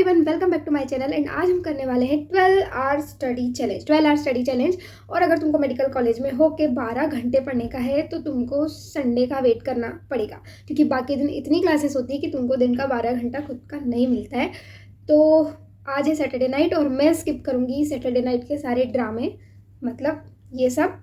Everyone, welcome back to my channel. And आज हम करने वाले हैं 12 आवर स्टडी चैलेंज। और अगर तुमको मेडिकल कॉलेज में हो के 12 घंटे पढ़ने का है तो तुमको संडे का वेट करना पड़ेगा, क्योंकि बाकी दिन इतनी क्लासेस होती है कि तुमको दिन का 12 घंटा खुद का नहीं मिलता है। तो आज है सैटरडे नाइट और मैं स्किप करूँगी सैटरडे नाइट के सारे ड्रामे, मतलब ये सब,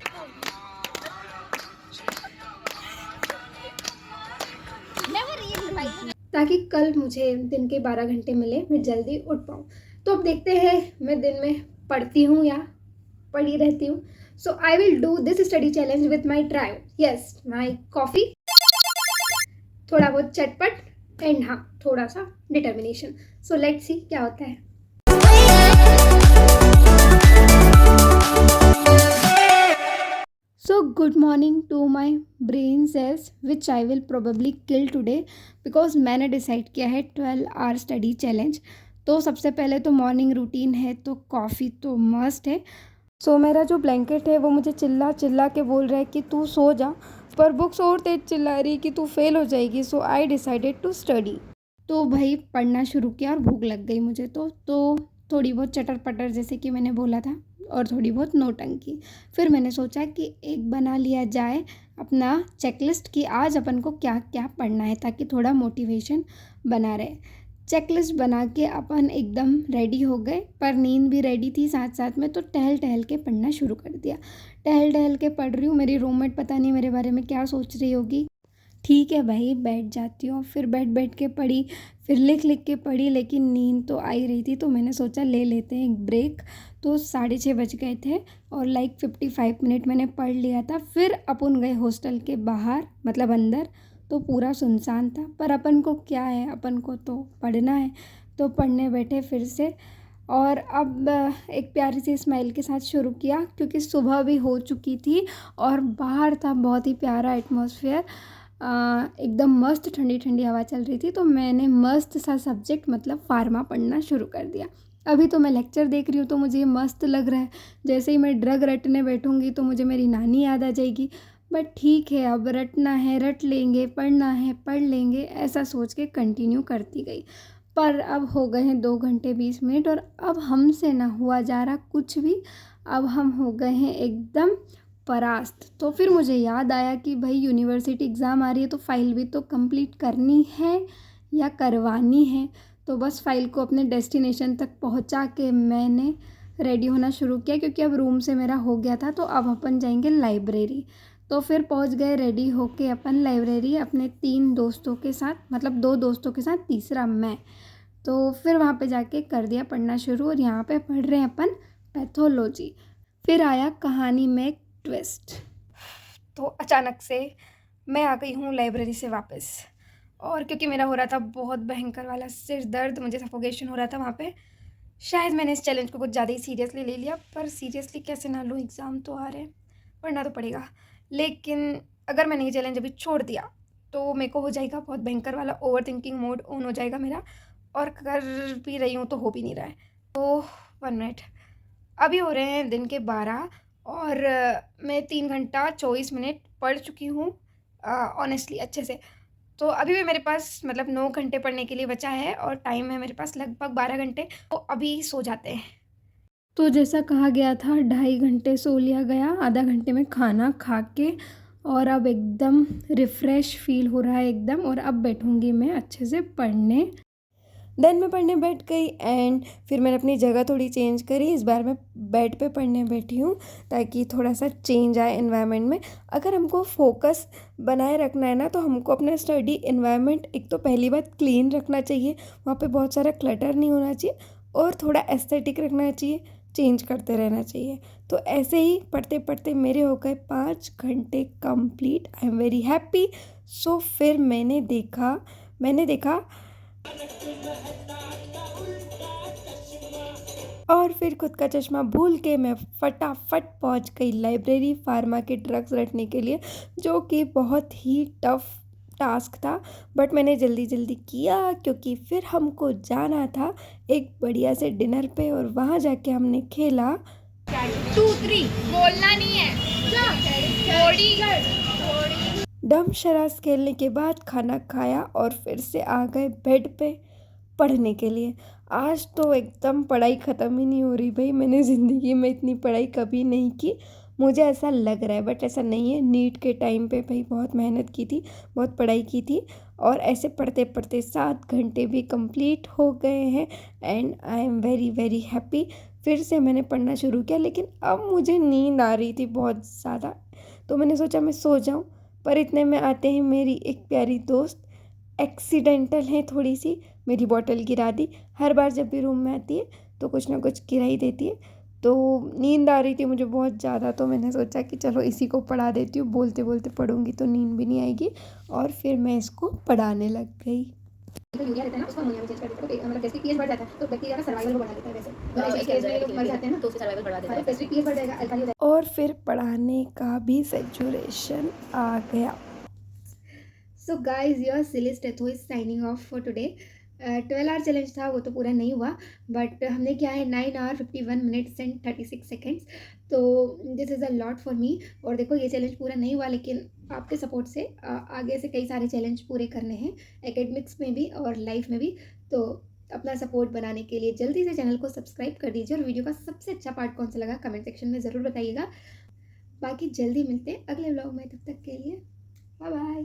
ताकि कल मुझे दिन के 12 घंटे मिले, मैं जल्दी उठ पाऊँ। तो अब देखते हैं मैं दिन में पढ़ती हूँ या पढ़ी रहती हूँ। So I will do this study challenge with my trio, yes, my coffee, थोड़ा बहुत चटपट एंड हाँ, थोड़ा सा डिटर्मिनेशन। सो लेट्स सी क्या होता है। So good morning to my brain cells which I will probably kill today because मैंने डिसाइड किया है 12 आवर स्टडी चैलेंज। तो सबसे पहले तो मॉर्निंग रूटीन है, तो कॉफ़ी तो मस्ट है। सो मेरा जो ब्लैंकेट है वो मुझे चिल्ला चिल्ला के बोल रहा है कि तू सो जा, पर बुक्स और तेज चिल्ला रही कि तू फेल हो जाएगी। सो आई डिसाइडेड टू स्टडी। तो भाई पढ़ना शुरू किया और भूख लग गई मुझे तो थोड़ी बहुत चटर पटर जैसे कि मैंने बोला था, और थोड़ी बहुत नोटंकी। फिर मैंने सोचा कि एक बना लिया जाए अपना चेकलिस्ट कि आज अपन को क्या क्या पढ़ना है, ताकि थोड़ा मोटिवेशन बना रहे। चेकलिस्ट बना के अपन एकदम रेडी हो गए, पर नींद भी रेडी थी साथ साथ में। तो टहल टहल के पढ़ना शुरू कर दिया। टहल टहल के पढ़ रही हूँ। मेरी रूममेट पता नहीं मेरे बारे में क्या सोच रही होगी। ठीक है भाई, बैठ जाती हूँ। फिर बैठ के पढ़ी, फिर लिख के पढ़ी, लेकिन नींद तो आ ही रही थी। तो मैंने सोचा ले लेते हैं एक ब्रेक। तो 6:30 बज गए थे और 55 मिनट मैंने पढ़ लिया था। फिर अपन गए हॉस्टल के बाहर, मतलब अंदर। तो पूरा सुनसान था, पर अपन को क्या है, अपन को तो पढ़ना है। तो पढ़ने बैठे फिर से, और अब एक प्यारी सी स्माइल के साथ शुरू किया, क्योंकि सुबह भी हो चुकी थी और बाहर था बहुत ही प्यारा एटमॉस्फेयर, एकदम मस्त ठंडी ठंडी हवा चल रही थी। तो मैंने मस्त सा सब्जेक्ट मतलब फार्मा पढ़ना शुरू कर दिया। अभी तो मैं लेक्चर देख रही हूँ तो मुझे ये मस्त लग रहा है। जैसे ही मैं ड्रग रटने बैठूँगी तो मुझे मेरी नानी याद आ जाएगी। बट ठीक है, अब रटना है रट लेंगे, पढ़ना है पढ़ लेंगे, ऐसा सोच के कंटिन्यू करती गई। पर अब हो गए हैं 2 घंटे 20 मिनट और अब हमसे ना हुआ जा रहा कुछ भी। अब हम हो गए हैं एकदम परास्त। तो फिर मुझे याद आया कि भाई यूनिवर्सिटी एग्ज़ाम आ रही है, तो फ़ाइल भी तो कंप्लीट करनी है या करवानी है। तो बस फ़ाइल को अपने डेस्टिनेशन तक पहुंचा के मैंने रेडी होना शुरू किया, क्योंकि अब रूम से मेरा हो गया था। तो अब अपन जाएंगे लाइब्रेरी। तो फिर पहुंच गए रेडी होके अपन लाइब्रेरी अपने 3 दोस्तों के साथ, मतलब 2 दोस्तों के साथ, तीसरा मैं। तो फिर वहाँ पे जाके कर दिया पढ़ना शुरू, और यहाँ पे पढ़ रहे हैं अपन पैथोलॉजी। फिर आया कहानी में एक ट्विस्ट। तो अचानक से मैं आ गई हूँ लाइब्रेरी से वापस, और क्योंकि मेरा हो रहा था बहुत भयंकर वाला सिर दर्द, मुझे सफोकेशन हो रहा था वहाँ पे। शायद मैंने इस चैलेंज को कुछ ज़्यादा ही सीरियसली ले लिया, पर सीरियसली कैसे ना लूँ, एग्ज़ाम तो आ रहे हैं, पढ़ना तो पड़ेगा। लेकिन अगर मैंने ये चैलेंज अभी छोड़ दिया तो मेरे को हो जाएगा बहुत भयंकर वाला ओवर थिंकिंग मोड ऑन हो जाएगा मेरा, और कर भी रही हूँ तो हो भी नहीं रहा है। तो 1 मिनट, अभी हो रहे हैं दिन के 12 और मैं 3 घंटा 24 मिनट पढ़ चुकी हूँ ऑनेस्टली अच्छे से। तो अभी भी मेरे पास मतलब 9 घंटे पढ़ने के लिए बचा है, और टाइम है मेरे पास लगभग 12 घंटे। तो अभी सो जाते हैं। तो जैसा कहा गया था 2.5 घंटे सो लिया गया, आधा घंटे में खाना खा के, और अब एकदम रिफ़्रेश फील हो रहा है एकदम। और अब बैठूँगी मैं अच्छे से पढ़ने। देन मैं पढ़ने बैठ गई, एंड फिर मैंने अपनी जगह थोड़ी चेंज करी। इस बार मैं बेड पे पढ़ने बैठी हूँ, ताकि थोड़ा सा चेंज आए एनवायरनमेंट में। अगर हमको फोकस बनाए रखना है ना, तो हमको अपना स्टडी एनवायरनमेंट एक तो पहली बात क्लीन रखना चाहिए, वहाँ पे बहुत सारा क्लटर नहीं होना चाहिए, और थोड़ा एस्थेटिक रखना चाहिए, चेंज करते रहना चाहिए। तो ऐसे ही पढ़ते पढ़ते मेरे हो गए 5 घंटे complete. I am very happy. So फिर मैंने देखा और फिर खुद का चश्मा भूल के मैं फटाफट पहुंच गई लाइब्रेरी फार्मा के ड्रग्स रटने के लिए, जो कि बहुत ही टफ टास्क था। बट मैंने जल्दी जल्दी किया, क्योंकि फिर हमको जाना था एक बढ़िया से डिनर पे, और वहाँ जाके हमने खेला 2 3 बोलना नहीं है, डम शराज। खेलने के बाद खाना खाया और फिर से आ गए बेड पे। पढ़ने के लिए। आज तो एकदम पढ़ाई ख़त्म ही नहीं हो रही भाई, मैंने ज़िंदगी में इतनी पढ़ाई कभी नहीं की, मुझे ऐसा लग रहा है, बट ऐसा नहीं है। नीट के टाइम पे भाई बहुत मेहनत की थी, बहुत पढ़ाई की थी, और ऐसे पढ़ते पढ़ते 7 घंटे भी कंप्लीट हो गए हैं and I am very very happy. फिर से मैंने पढ़ना शुरू किया, लेकिन अब मुझे नींद आ रही थी बहुत ज़्यादा, तो मैंने सोचा मैं सो जाऊं, पर इतने में आते ही मेरी एक प्यारी दोस्त एक्सीडेंटल है थोड़ी सी, मेरी बॉटल गिरा दी। हर बार जब भी रूम में आती है तो कुछ ना कुछ गिरा ही देती है। तो नींद आ रही थी मुझे बहुत ज़्यादा, तो मैंने सोचा कि चलो इसी को पढ़ा देती हूँ, बोलते बोलते पढ़ूंगी तो नींद भी नहीं आएगी, और फिर मैं इसको पढ़ाने लग गई। जो यूरिया रहता है ना, उसको अमोनिया में चेंज कर देते हैं, तो मतलब जैसे पीएच बढ़ जाता है तो बैक्टीरिया का सर्वाइवल वो बढ़ा देता है। वैसे मतलब इस केस में लोग मर जाते हैं ना, तो उससे सर्वाइवल बढ़ा देता है, तो बेसिक पीएच बढ़ जाएगा, अल्काली हो जाएगा, और फिर पढ़ाने का भी सैचुरेशन आ गया। So guys, your silly stetho is signing off for today. 12 hour challenge था, वो तो पूरा नहीं हुआ, बट हमने किया है 9 आवर 51 मिनट्स एंड 36 सेकेंड्स, तो this is a lot for me. और देखो ये चैलेंज पूरा नहीं हुआ, लेकिन आपके सपोर्ट से आगे से कई सारे चैलेंज पूरे करने हैं, एकेडमिक्स में भी और लाइफ में भी। तो अपना सपोर्ट बनाने के लिए जल्दी से चैनल को सब्सक्राइब कर दीजिए, और वीडियो का सबसे अच्छा पार्ट कौन सा लगा कमेंट सेक्शन में ज़रूर बताइएगा। बाकी जल्दी मिलते हैं अगले व्लॉग में, तब तक के लिए बाय बाय।